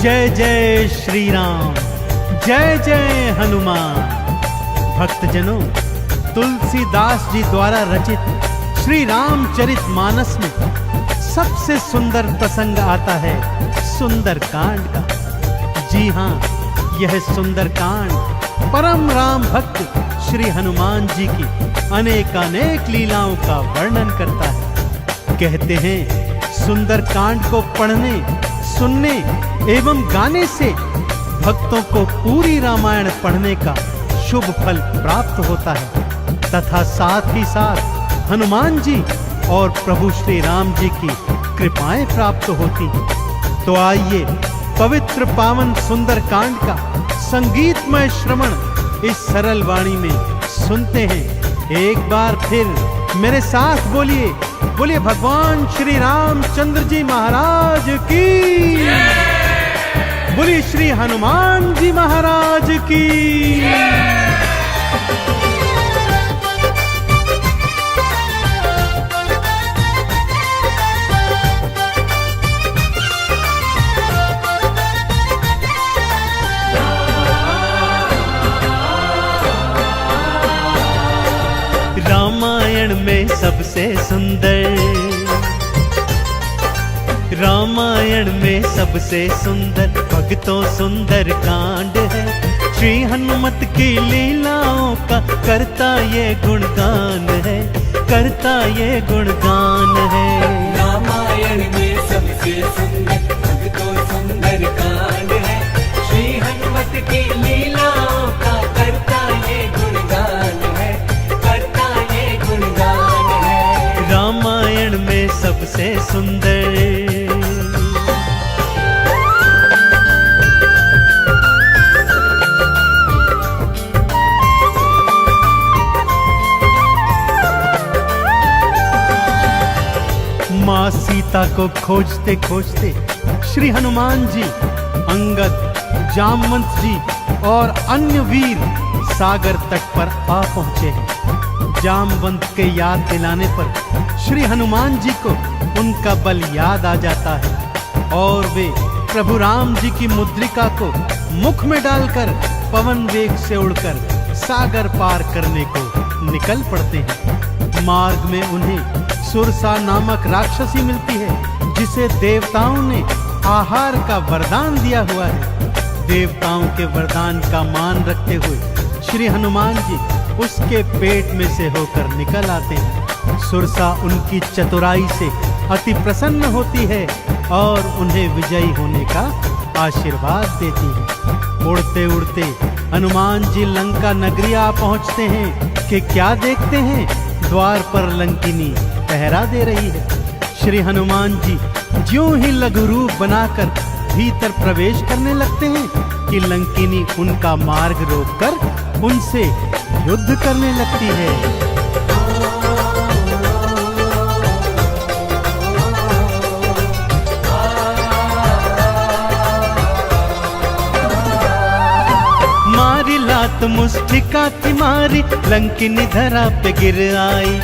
जय जय श्री राम, जय जय हनुमान। भक्तजनों, तुलसीदास जी द्वारा रचित श्री रामचरित मानस में सबसे सुंदर प्रसंग आता है सुंदर कांड का। जी हाँ, यह सुंदर कांड परम राम भक्त श्री हनुमान जी की अनेकानेक लीलाओं का वर्णन करता है। कहते हैं सुंदर कांड को पढ़ने, सुनने एवं गाने से भक्तों को पूरी रामायण पढ़ने का शुभ फल प्राप्त होता है तथा साथ ही साथ हनुमान जी और प्रभु श्री राम जी की कृपाएं प्राप्त होती हैं। तो आइए पवित्र पावन सुंदर कांड का संगीतमय श्रवण इस सरल वाणी में सुनते हैं। एक बार फिर मेरे साथ बोलिए, बोलिए भगवान श्री रामचंद्र जी महाराज की, बोलिए श्री हनुमान जी महाराज की। रामायण में सबसे सुंदर, रामायण में सबसे सुंदर भक्तों सुंदर कांड है। श्री हनुमत की लीलाओं का करता ये गुणगान है, करता ये गुणगान है। रामायण में सबसे सुंदर भक्तों सुंदर कांड है। श्री हनुमत की लीलाओं का करता ये गुणगान है, करता ये गुणगान है। रामायण में सबसे सुंदर। माँ सीता को खोजते खोजते श्री हनुमान जी, अंगद, जामवंत जी और अन्य वीर सागर तट पर आ पहुंचे हैं। जामवंत के याद दिलाने पर श्री हनुमान जी को उनका बल याद आ जाता है और वे प्रभु राम जी की मुद्रिका को मुख में डालकर पवन वेग से उड़कर सागर पार करने को निकल पड़ते हैं। मार्ग में उन्हें सुरसा नामक राक्षसी मिलती है जिसे देवताओं ने आहार का वरदान दिया हुआ है। देवताओं के वरदान का मान रखते हुए श्री हनुमान जी उसके पेट में से होकर निकल आते हैं। सुरसा उनकी चतुराई से अति प्रसन्न होती है और उन्हें विजयी होने का आशीर्वाद देती है। उड़ते उड़ते हनुमान जी लंका नगरी आ पहुंचते हैं कि क्या देखते हैं, द्वार पर लंकिनी पहरा दे रही है। श्री हनुमान जी ज्यों ही लघु रूप बनाकर भीतर प्रवेश करने लगते हैं कि लंकिनी उनका मार्ग रोककर उनसे युद्ध करने लगती है। मारी लात मुष्टिका की मारी, लंकिनी धरा पे गिर आई।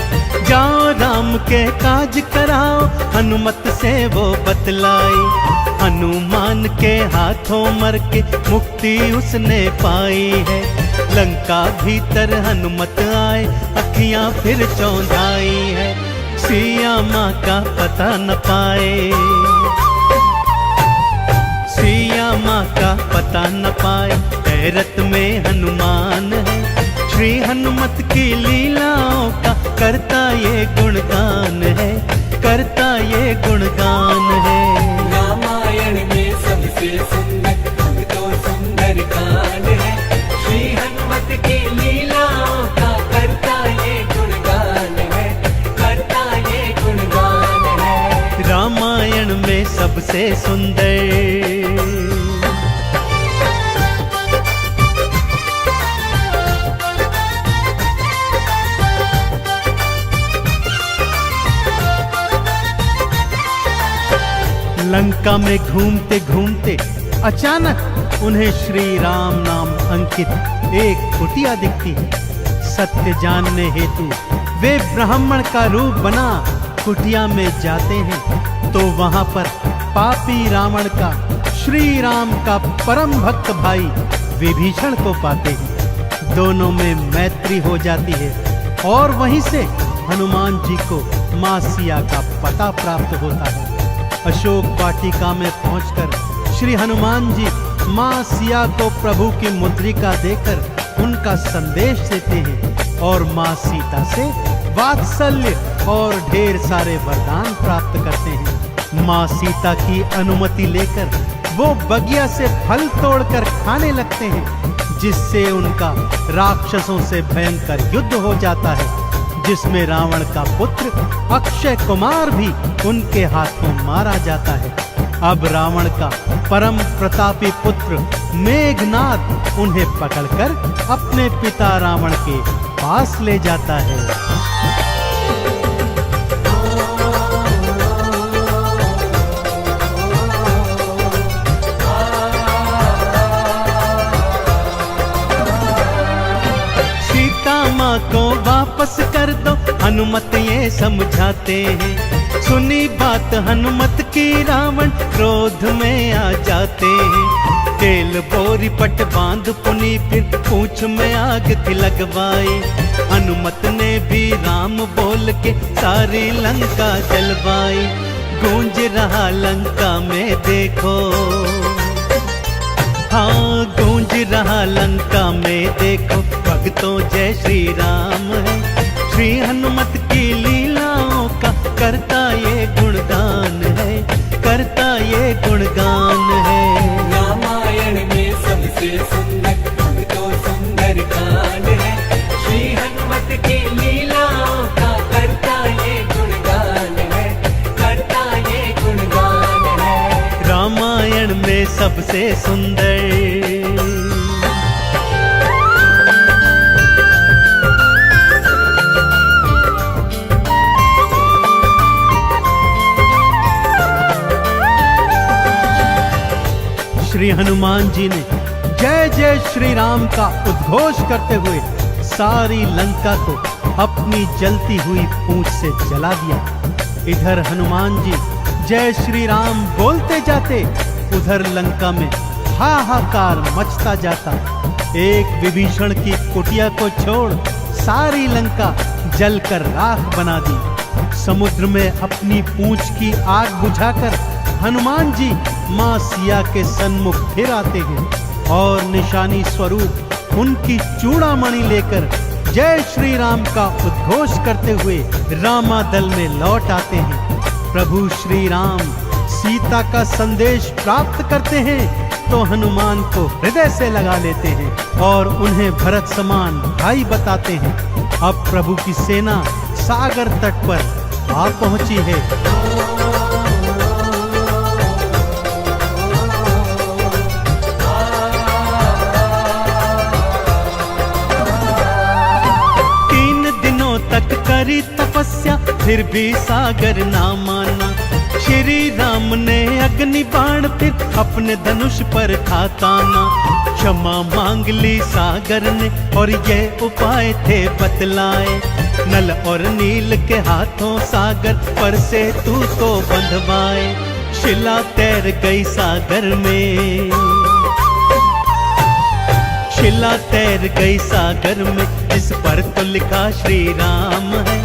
जाओ राम के काज कराओ, हनुमत से वो बतलाई। हनुमान के हाथों मर के मुक्ति उसने पाई है। लंका भीतर हनुमत आए, अखियां फिर चौंधाई है। सिया माँ का पता न पाए, सिया माँ का पता न पाए, हैरत में हनुमान है। श्री हनुमत की लीलाओं का करता ये गुणगान है, करता ये गुणगान है। रामायण में सबसे सुंदर भक्तों सुंदर कांड है। श्री हनुमत की लीलाओं का करता ये गुणगान है, करता ये गुणगान है। रामायण में सबसे सुंदर। लंका में घूमते घूमते अचानक उन्हें श्री राम नाम अंकित एक कुटिया दिखती है। सत्य जानने हेतु वे ब्राह्मण का रूप बना कुटिया में जाते हैं तो वहां पर पापी रावण का श्री राम का परम भक्त भाई विभीषण को पाते ही दोनों में मैत्री हो जाती है और वहीं से हनुमान जी को मां सिया का पता प्राप्त होता है। अशोक वाटिका में पहुंचकर श्री हनुमान जी मां सिया को प्रभु की मुद्रिका देकर उनका संदेश देते हैं और मां सीता से वात्सल्य और ढेर सारे वरदान प्राप्त करते हैं। मां सीता की अनुमति लेकर वो बगिया से फल तोड़कर खाने लगते हैं, जिससे उनका राक्षसों से भयंकर युद्ध हो जाता है, जिसमें रावण का पुत्र अक्षय कुमार भी उनके हाथों मारा जाता है। अब रावण का परम प्रतापी पुत्र मेघनाद उन्हें पकड़कर अपने पिता रावण के पास ले जाता है। माँ को वापस कर दो हनुमत ये समझाते हैं। सुनी बात हनुमत की रावण क्रोध में आ जाते हैं। तेल बोरी पट बांध पुनी फिर पूंछ में आग थी लगवाई। हनुमत ने भी राम बोल के सारी लंका जलवाई। गूंज रहा लंका में देखो, हाँ गूंज रहा लंका में देखो, भक्तों जय श्री राम है। श्री हनुमत की लीलाओं का करता ये गुणगान है, करता ये गुणगान है। रामायण में सबसे सुंदर तो सुंदर कांड है। श्री हनुमत की लीलाओं का करता ये गुणगान है, करता ये गुणगान है। रामायण में सबसे सुंदर श्री हनुमान जी ने जय जय श्री राम का उद्घोष करते हुए सारी लंका को अपनी जलती हुई पूंछ से जला दिया। इधर हनुमान जी जय श्री राम बोलते जाते, उधर लंका में हाहाकार मचता जाता। एक विभीषण की कुटिया को छोड़ सारी लंका जलकर राख बना दी। समुद्र में अपनी पूंछ की आग बुझाकर हनुमान जी मां सिया के सन्मुख फिर आते हैं और निशानी स्वरूप उनकी चूड़ामणि लेकर जय श्री राम का उद्घोष करते हुए रामादल में लौट आते हैं। प्रभु श्री राम सीता का संदेश प्राप्त करते हैं तो हनुमान को हृदय से लगा लेते हैं और उन्हें भरत समान भाई बताते हैं। अब प्रभु की सेना सागर तट पर आ पहुंची है। तक करी तपस्या फिर भी सागर ना माना। श्री राम ने अग्नि बाण फिर अपने धनुष पर था ताना। क्षमा मांग ली सागर ने और ये उपाय थे बतलाए। नल और नील के हाथों सागर पर से तू तो बंधवाए। शिला तैर गई सागर में, शिला तैर गई सागर में, जिस पर तो लिखा श्री राम है।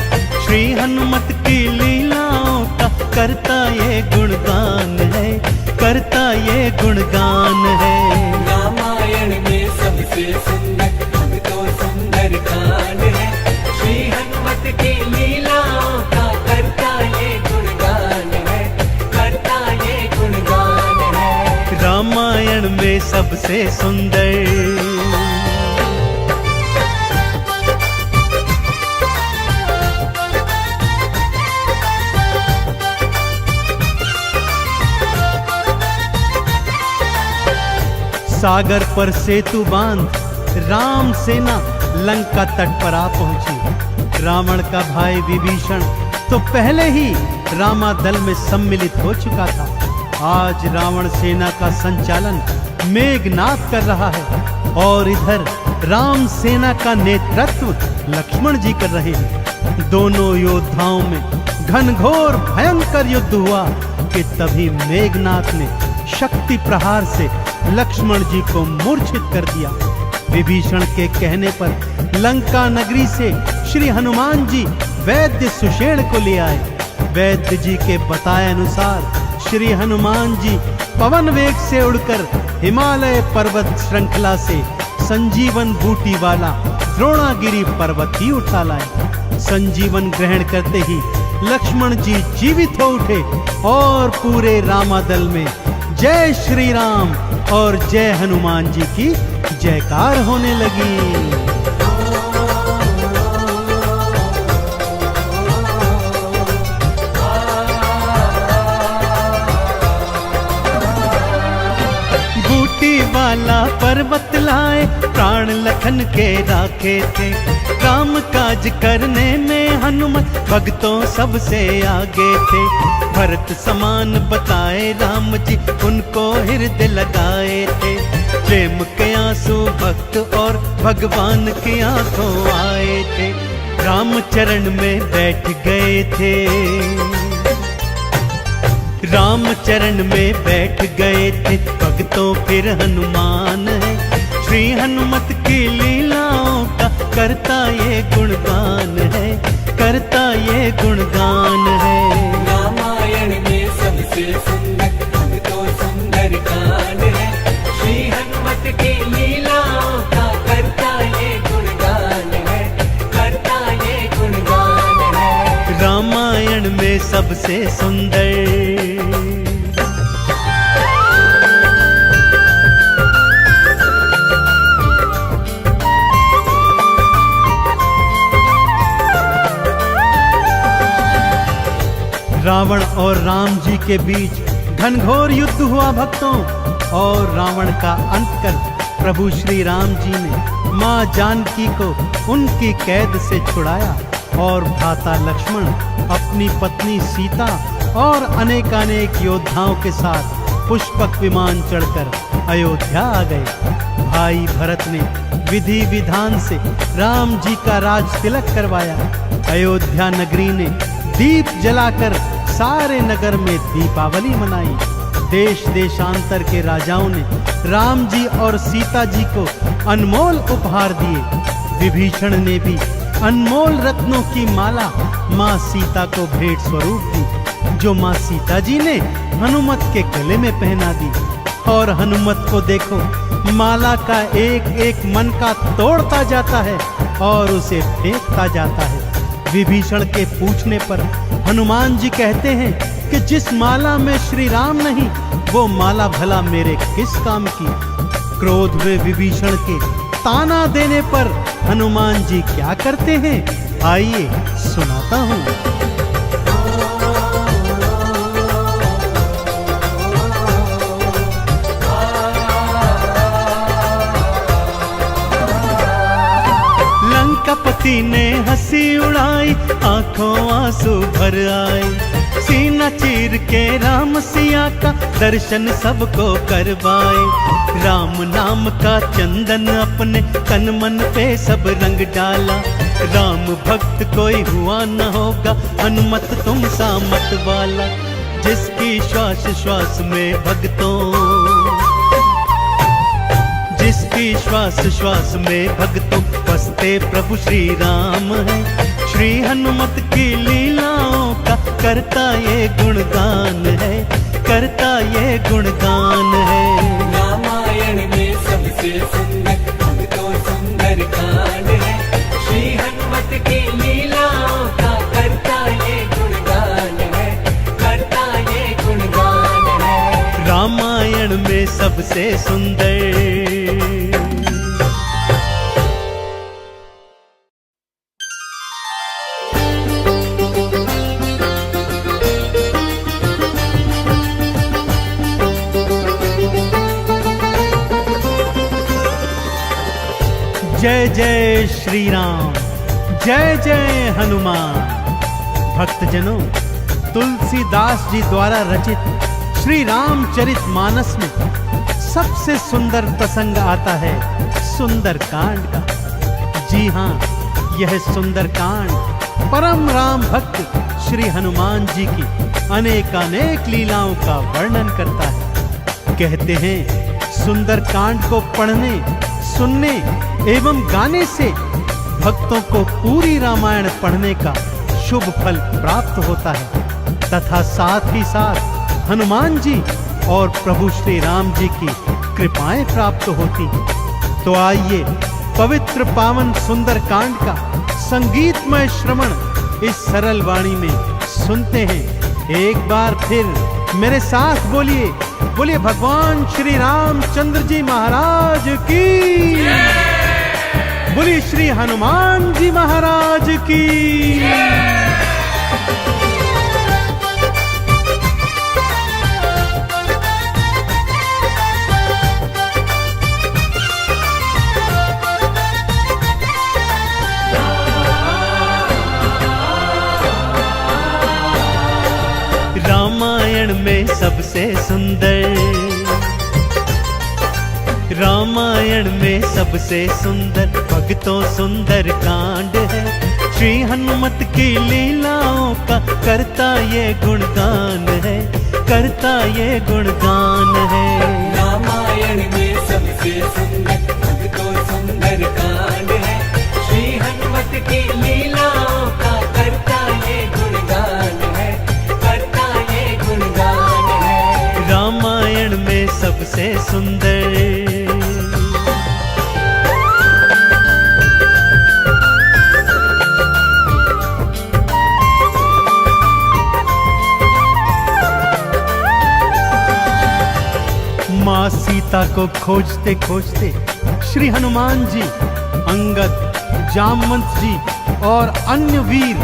श्री हनुमत की लीलाओं का करता ये गुणगान है, करता ये गुणगान है। रामायण में सबसे सुंदर तो सुंदर कांड है। श्री हनुमत की लीलाओं का करता ये गुणगान है, करता ये गुणगान है। रामायण में सबसे सुंदर सागर पर सेतु बांध राम सेना लंका तट पर आ पहुंची। रावण का भाई विभीषण तो पहले ही रामादल में सम्मिलित हो चुका था। आज रावण सेना का संचालन मेघनाद कर रहा है और इधर राम सेना का नेतृत्व लक्ष्मण जी कर रहे हैं। दोनों योद्धाओं में घनघोर भयंकर युद्ध हुआ कि तभी मेघनाद ने शक्ति प्रहार से लक्ष्मण जी को मूर्छित कर दिया। विभीषण के कहने पर लंका नगरी से श्री हनुमान जी वैद्य सुषेण को ले आए। वैद्य जी के बताए अनुसार श्री हनुमान जी पवन वेग से उड़कर हिमालय पर्वत श्रृंखला से संजीवन बूटी वाला द्रोणागिरी पर्वत ही उठा लाए। संजीवन ग्रहण करते ही लक्ष्मण जी जीवित हो उठे और पूरे रामादल में जय श्री राम और जय हनुमान जी की जयकार होने लगी। वाला पर्वत लाए प्राण लखन के राखे थे। काम काज करने में हनुमत भक्तों सबसे आगे थे। भरत समान बताए राम जी उनको हृदय लगाए थे। प्रेम के आंसू भक्त और भगवान की आंखों आए थे। राम चरण में बैठ गए थे। राम चरण में बैठ गए थे भक्तों फिर हनुमान है। श्री हनुमत की लीलाओं का करता ये गुणगान है, करता ये गुणगान है। रामायण में सबसे सुंदर भक्तों सुंदर कांड है। श्री हनुमत की लीलाओं का करता ये गुणगान है, करता ये गुणगान है। रामायण में सबसे सुंदर रावण और राम जी के बीच घनघोर युद्ध हुआ भक्तों, और रावण का अंत कर प्रभु श्री राम जी ने मां जानकी को उनकी कैद से छुड़ाया और भ्राता लक्ष्मण अपनी पत्नी सीता और अनेकानेक योद्धाओं के साथ पुष्पक विमान चढ़कर अयोध्या आ गए। भाई भरत ने विधि विधान से राम जी का राज तिलक करवाया। अयोध्या नगरी ने दीप जलाकर सारे नगर में दीपावली मनाई। देश देशांतर के राजाओं ने राम जी और सीता जी को अनमोल उपहार दिए। विभीषण ने भी अनमोल रत्नों की माला मां सीता को भेंट स्वरूप दी, जो मां सीता जी ने हनुमत के गले में पहना दी। और हनुमत को देखो, माला का एक एक मन का तोड़ता जाता है और उसे फेंकता जाता है। विभीषण के पूछने पर हनुमान जी कहते हैं कि जिस माला में श्री राम नहीं, वो माला भला मेरे किस काम की। क्रोध में विभीषण के ताना देने पर हनुमान जी क्या करते हैं, आइए सुनाता हूँ। लंकापति ने हंसी उड़ाई, आंखों आंसू भर आए। सीना चीर के राम सिया का दर्शन सबको करवाए। राम नाम का चंदन अपने तन मन पे सब रंग डाला। राम भक्त कोई हुआ न होगा, हनुमत तुम सा मत वाला। जिसकी श्वास श्वास में भक्तों, जिसकी श्वास श्वास में भक्तों बसते प्रभु श्री राम है। श्री हनुमत की लीलाओं का करता ये गुणगान है, करता ये गुणगान है। रामायण में सबसे सुंदर भक्तों सुंदर कांड है। श्री हनुमत की लीलाओं का करता ये गुणगान है, करता ये गुणगान है। रामायण में सबसे सुंदर। जय जय श्री राम, जय जय हनुमान। भक्तजनों, तुलसीदास जी द्वारा रचित श्री रामचरित मानस में सबसे सुंदर प्रसंग आता है सुंदर कांड का। जी हाँ, यह सुंदर कांड परम राम भक्त श्री हनुमान जी की अनेकानेक लीलाओं का वर्णन करता है। कहते हैं सुंदर कांड को पढ़ने, सुनने एवं गाने से भक्तों को पूरी रामायण पढ़ने का शुभ फल प्राप्त होता है तथा साथ ही साथ हनुमान जी और प्रभु श्री राम जी की कृपाएं प्राप्त होती हैं। तो आइए पवित्र पावन सुंदर कांड का संगीतमय श्रवण इस सरल वाणी में सुनते हैं। एक बार फिर मेरे साथ बोलिए, बोलिए भगवान श्री रामचंद्र जी महाराज की, बोलिए श्री हनुमान जी महाराज की। रामायण में सबसे सुंदर, रामायण में सबसे सुंदर भक्तों सुंदर कांड है। श्री हनुमत की लीलाओं का करता ये गुणगान है, करता ये गुणगान है। रामायण में सबसे सुंदर भक्तों सुंदर कांड है। श्री हनुमत की लीलाओं का करता ये गुणगान है, करता ये गुणगान है। रामायण में सबसे सुंदर। माँ सीता को खोजते खोजते श्री हनुमान जी, अंगद, जामवंत जी और अन्य वीर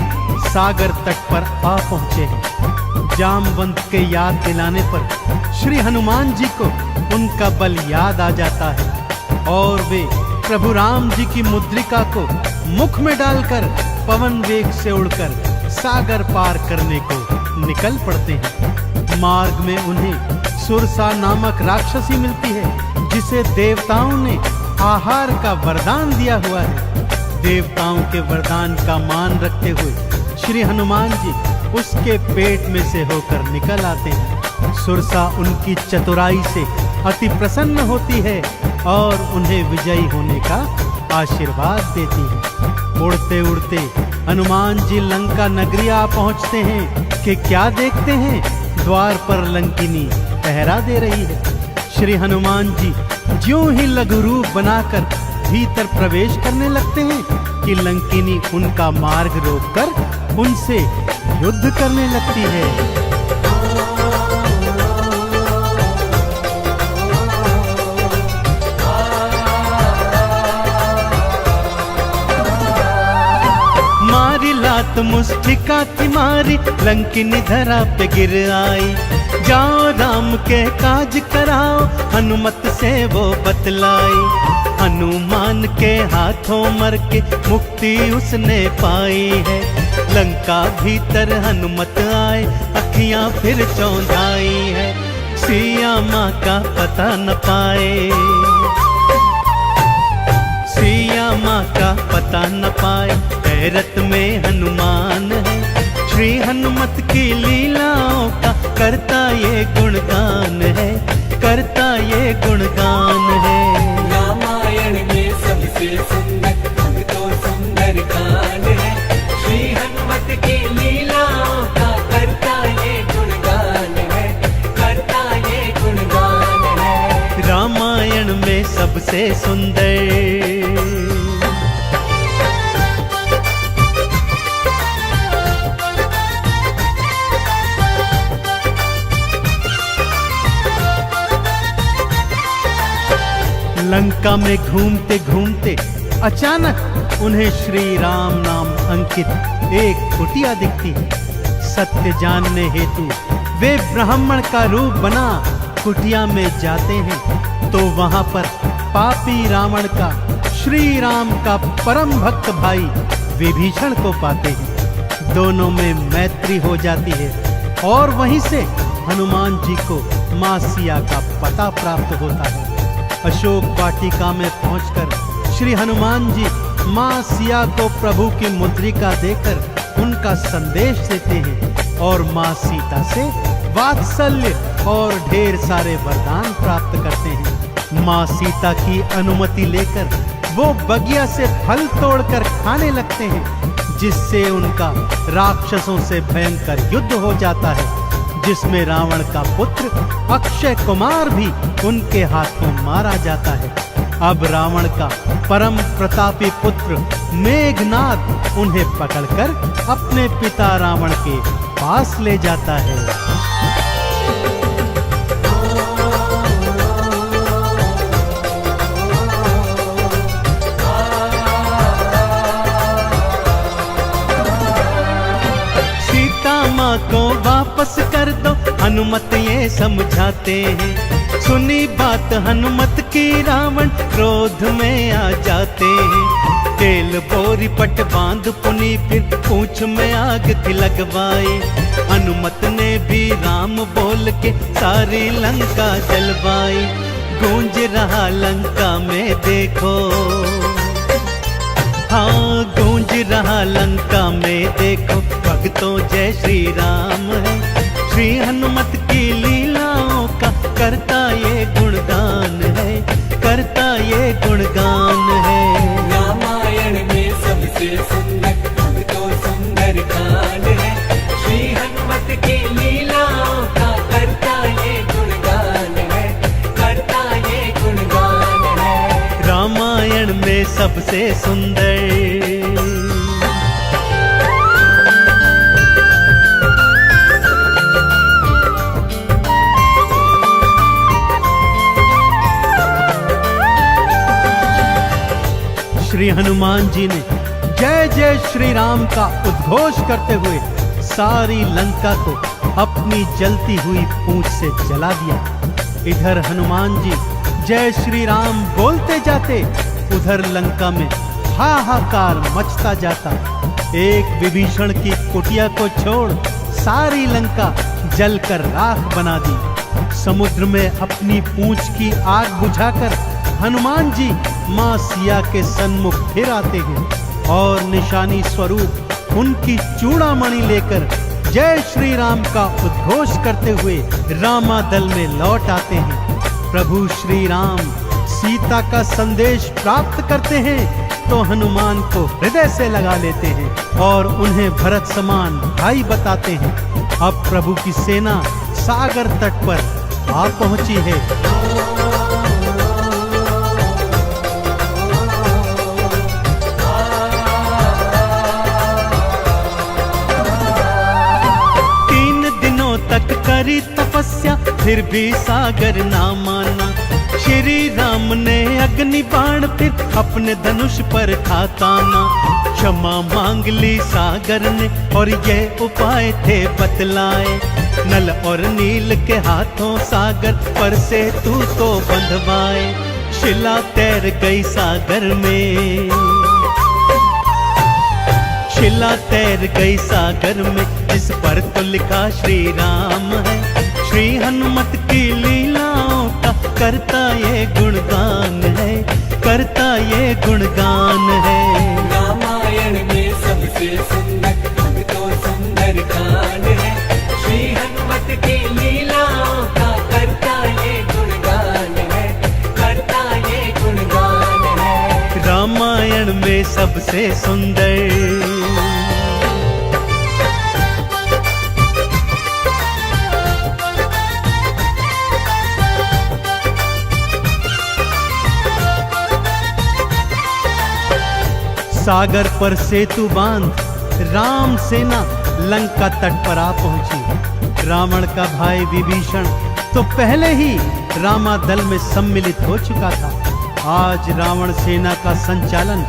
सागर तट पर आ पहुंचे हैं। जामवंत के याद दिलाने पर श्री हनुमान जी को उनका बल याद आ जाता है और वे प्रभु राम जी की मुद्रिका को मुख में डालकर पवन वेग से उड़कर सागर पार करने को निकल पड़ते हैं। मार्ग में उन्हें सुरसा नामक राक्षसी मिलती है जिसे देवताओं ने आहार का वरदान दिया हुआ है। देवताओं के वरदान का मान रखते हुए श्री हनुमान जी उसके पेट में से होकर निकल आते हैं। सुरसा उनकी चतुराई से अति प्रसन्न होती है और उन्हें विजयी होने का आशीर्वाद देती है। उड़ते उड़ते हनुमान जी लंका नगरी आ पहुंचते हैं कि क्या देखते हैं, द्वार पर लंकिनी पहरा दे रही है। श्री हनुमान जी ज्यों ही लघु रूप बनाकर भीतर प्रवेश करने लगते हैं कि लंकिनी उनका मार्ग रोककर उनसे युद्ध करने लगती है। मारी लात मुष्टिका की मारी, लंकिनी धरा पे गिर आई। जाओ राम के काज कराओ, हनुमत से वो बतलाई। हनुमान के हाथों मर के मुक्ति उसने पाई है। लंका भीतर हनुमत आए, अखियां फिर चौंधाई है। सिया माँ का पता न पाए, सिया माँ का पता न पाए। हैरत में हनुमान है, श्री हनुमत की लीलाओं का करता ये गुणगान है, करता ये गुणगान है। रामायण में सबसे सुंदर भक्तों सुंदर कांड है। श्री हनुमत की लीलाओं का करता ये गुणगान है, करता ये गुणगान है। रामायण में सबसे सुंदर। लंका में घूमते घूमते अचानक उन्हें श्री राम नाम अंकित एक कुटिया दिखती है। सत्य जानने हेतु वे ब्राह्मण का रूप बना कुटिया में जाते हैं तो वहां पर पापी रावण का श्री राम का परम भक्त भाई विभीषण को पाते हैं। दोनों में मैत्री हो जाती है और वहीं से हनुमान जी को माँ सिया का पता प्राप्त होता है। अशोक वाटिका में पहुंचकर श्री हनुमान जी माँ सिया को प्रभु की मुद्रिका देकर उनका संदेश देते हैं और माँ सीता से वात्सल्य और ढेर सारे वरदान प्राप्त करते हैं। माँ सीता की अनुमति लेकर वो बगिया से फल तोड़कर खाने लगते हैं, जिससे उनका राक्षसों से भयंकर युद्ध हो जाता है, जिसमें रावण का पुत्र अक्षय कुमार भी उनके हाथों मारा जाता है। अब रावण का परम प्रतापी पुत्र मेघनाद उन्हें पकड़कर अपने पिता रावण के पास ले जाता है। माँ को वापस कर दो, हनुमत ये समझाते हैं। सुनी बात हनुमत की रावण क्रोध में आ जाते हैं। तेल बोरी पट बांध पुनी फिर पूंछ में आग थी लगवाई। हनुमत ने भी राम बोल के सारी लंका जलवाई। गूंज रहा लंका में देखो, हाँ गूंज रहा लंका में देखो, भक्तों जय श्री राम है। श्री हनुमत की लीलाओं का करता ये गुणगान है, करता ये गुणगान है। रामायण में सबसे सुंदर तो सुंदर कांड है। श्री हनुमत की लीलाओं का करता ये गुणगान है, करता ये गुणगान है। रामायण में सबसे सुंदर श्री हनुमान जी ने जय जय श्री राम का उद्घोष करते हुए सारी लंका को अपनी जलती हुई पूंछ से जला दिया। इधर हनुमान जी जय श्री राम बोलते जाते, उधर लंका में हाहाकार मचता जाता। एक विभीषण की कुटिया को छोड़ सारी लंका जलकर राख बना दी। समुद्र में अपनी पूंछ की आग बुझाकर हनुमान जी माँ सिया के सन्मुख फिर आते हैं और निशानी स्वरूप उनकी चूड़ामणि लेकर जय श्री राम का उद्घोष करते हुए रामादल में लौट आते हैं। प्रभु श्री राम सीता का संदेश प्राप्त करते हैं तो हनुमान को हृदय से लगा लेते हैं और उन्हें भरत समान भाई बताते हैं। अब प्रभु की सेना सागर तट पर आ पहुंची है। तक करी तपस्या फिर भी सागर ना माना। श्री राम ने अग्नि बाण फिर अपने धनुष पर खाताना। क्षमा मांग ली सागर ने और ये उपाय थे बतलाए। नल और नील के हाथों सागर पर से तू तो बंधवाए। शिला तैर गई सागर में, शिला तैर गई सागर में, जिस पर तो लिखा श्री राम है। श्री हनुमत की लीलाओं का करता ये गुणगान है, करता ये गुणगान है। रामायण में सबसे सुंदर तो सुंदर कांड है। श्री हनुमत की लीलाओं का करता ये गुणगान है, करता ये गुणगान है। रामायण में सबसे सुंदर सागर पर सेतु बांध राम सेना लंका तट पर आ पहुंची। रावण का भाई विभीषण तो पहले ही रामादल में सम्मिलित हो चुका था। आज रावण सेना का संचालन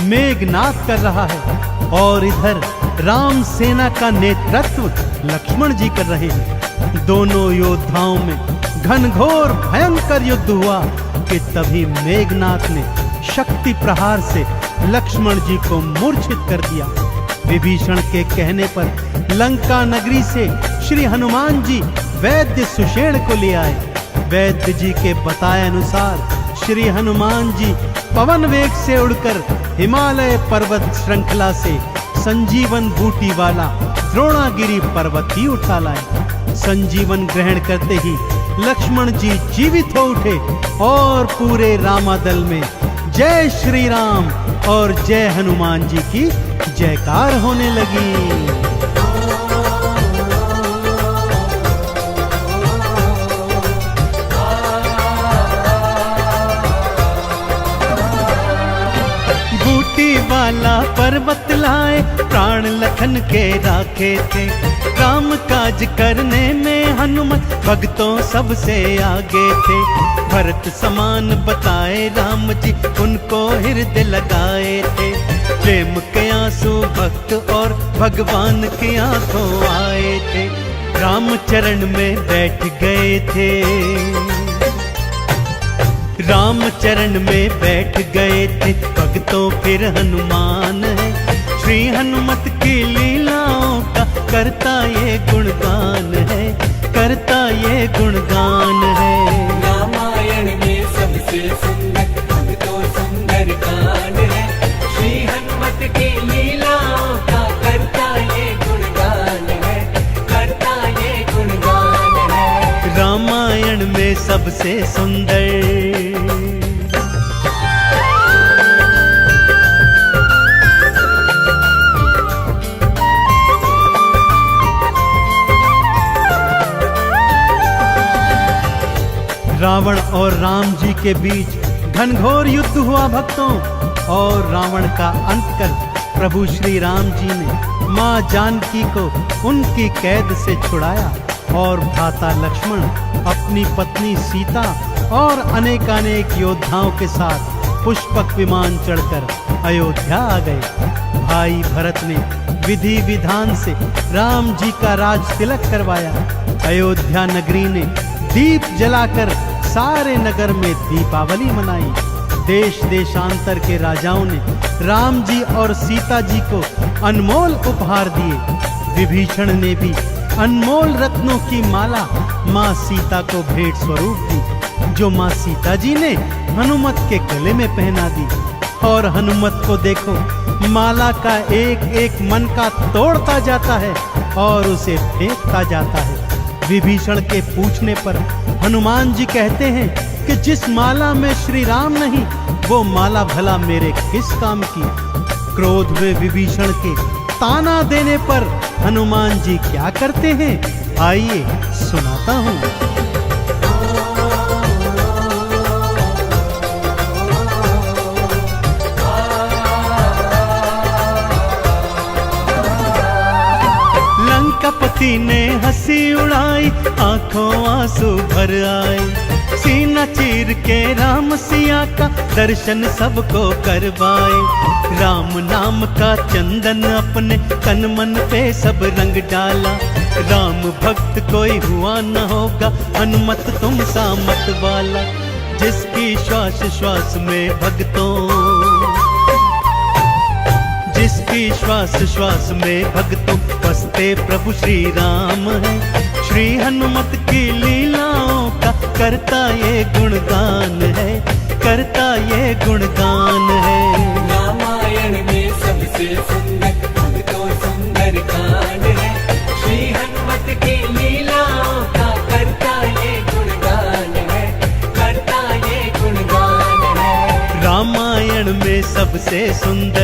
मेघनाद कर रहा है और इधर राम सेना का नेतृत्व लक्ष्मण जी कर रहे हैं। दोनों योद्धाओं में घनघोर भयंकर युद्ध हुआ कि तभी मेघनाद ने शक्ति प्रहार से लक्ष्मण जी को मूर्छित कर दिया। विभीषण के कहने पर लंका नगरी से श्री हनुमान जी वैद्य सुषेण को ले आए। वैद्य जी के बताए अनुसार श्री हनुमान जी पवन वेग से उड़कर हिमालय पर्वत श्रृंखला से संजीवन बूटी वाला द्रोणागिरी पर्वत ही उठा लाए। संजीवन ग्रहण करते ही लक्ष्मण जी जीवित हो उठे और पूरे रामादल में जय श्री राम और जय हनुमान जी की जयकार होने लगी। वाला पर्वत लाए प्राण लखन के राखे थे, राम काज करने में हनुमत भक्तों सबसे आगे थे। भरत समान बताए राम जी उनको हृदय लगाए थे, प्रेम के आंसू भक्त और भगवान की आंखों आए थे। राम चरण में बैठ गए थे, राम चरण में बैठ गए थे भक्तों फिर हनुमान है। श्री हनुमत की लीलाओं का करता ये गुणगान है, करता ये गुणगान है। रामायण में सबसे सुंदर भक्तों सुंदर कांड है, श्री हनुमत की लीलाओं का करता ये गुणगान है, करता ये गुणगान है। रामायण में सबसे सुंदर रावण और राम जी के बीच घनघोर युद्ध हुआ भक्तों, और रावण का अंत कर प्रभु श्री राम जी ने मां जानकी को उनकी कैद से छुड़ाया और भ्राता लक्ष्मण अपनी पत्नी सीता और अनेकानेक योद्धाओं के साथ पुष्पक विमान चढ़कर अयोध्या आ गए। भाई भरत ने विधि विधान से राम जी का राज तिलक करवाया। अयोध्या नगरी ने दीप जलाकर सारे नगर में दीपावली मनाई। देश देशांतर के राजाओं ने राम जी और सीता जी को अनमोल उपहार दिए। विभीषण ने भी अनमोल रत्नों की माला माँ सीता को भेंट स्वरूप दी, जो माँ सीता जी ने हनुमत के गले में पहना दी। और हनुमत को देखो, माला का एक एक मन का तोड़ता जाता है और उसे फेंकता जाता है। विभीषण के पूछने पर हनुमान जी कहते हैं कि जिस माला में श्री राम नहीं, वो माला भला मेरे किस काम की। क्रोध में विभीषण के ताना देने पर हनुमान जी क्या करते हैं, आइए सुनाता हूँ। लंकापति ने हंसी उड़ाई, आंखों आंसू भर आए। सीना चीर के राम सिया का दर्शन सबको करवाए। राम नाम का चंदन अपने तन मन पे सब रंग डाला। राम भक्त कोई हुआ न होगा, हनुमत तुम सा मत वाला। जिसकी श्वास श्वास में भक्तों, जिसकी श्वास श्वास में भक्तों बसते प्रभु श्री राम है। श्री हनुमत की लीलाओं का करता ये गुणगान है, करता ये गुणगान है। रामायण में सबसे सुंदर भक्तों सुंदर कांड है, श्री हनुमत की लीलाओं का करता ये गुणगान है, करता ये गुणगान है। रामायण में सबसे सुंदर